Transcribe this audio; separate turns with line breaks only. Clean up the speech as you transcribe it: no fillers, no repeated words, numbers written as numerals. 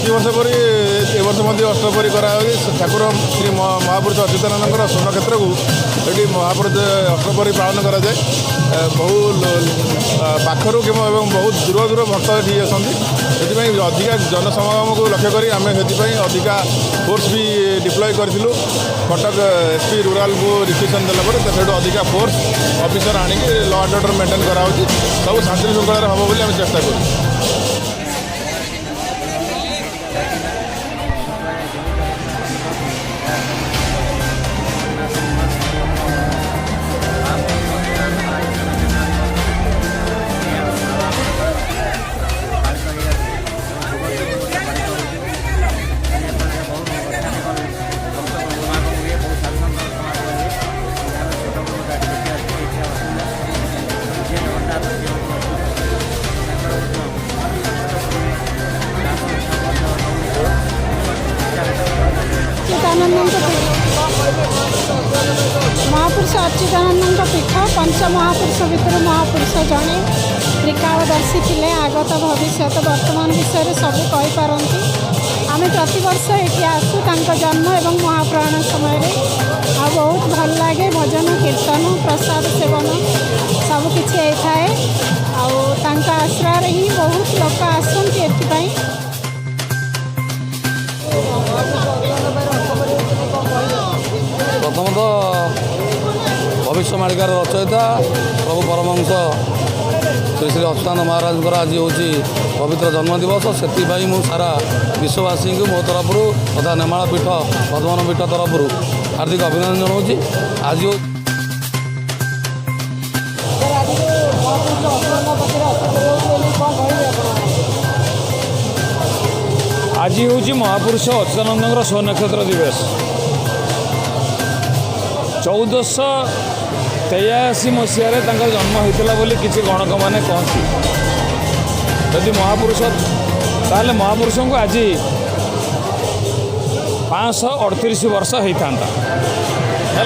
प्रतिवर्ष परी ए वर्ष मध्य अष्टपरी कराई ठाकुर श्री महापुरुष अच्युतानंद स्वर्णक्षेत्र को ये महापुरुष अष्टपरी पालन कराए बहु पाखर एवं बहुत दूर दूर भक्त ये आसती से अधिका जनसमागम को लक्ष्य करी आम से अधिका फोर्स भी डिप्लॉय करूँ कटक एसपी रूराल को रिक्वेशन देलापर से अधिका फोर्स ऑफिसर आणिक लॉ एंड ऑर्डर मेंटेन कराऊँगी सब शांति श्रृंखला हम बोली आम चेष्टा करूँ।
महापुरुष अच्युतानंद पीठ पंच महापुरुष भितर महापुरुष जड़े त्रिकालदर्शी थे आगत भविष्य वर्तमान विषय सब कहीपारती आम प्रतिवर्ष ये आसू जन्म एवं महाप्राण समय आ बहुत भल लगे भजन कीर्तन प्रसाद सेवन सबकि होता है आश्रय ही बहुत लोक आसती एपाई
प्रथमतः भविष्यमालिकार रचयिता प्रभु परमहंस श्री श्री अच्युतानंद महाराज आज हूँ पवित्र जन्मदिवस से मु सारा विश्ववासी को मो तरफ तथा नेमाल पीठ पद्मन पीठ तरफ हार्दिक अभिनंदन जनाऊँ। आज
आज हूँ महापुरुष अच्युतानंद स्वर्णक्षेत्र दिवस 1483 मसीह जन्म होता बोली किसी गणक मैंने कहती यदि महापुरुष ताले महापुरुष को आज 538 वर्ष होता है।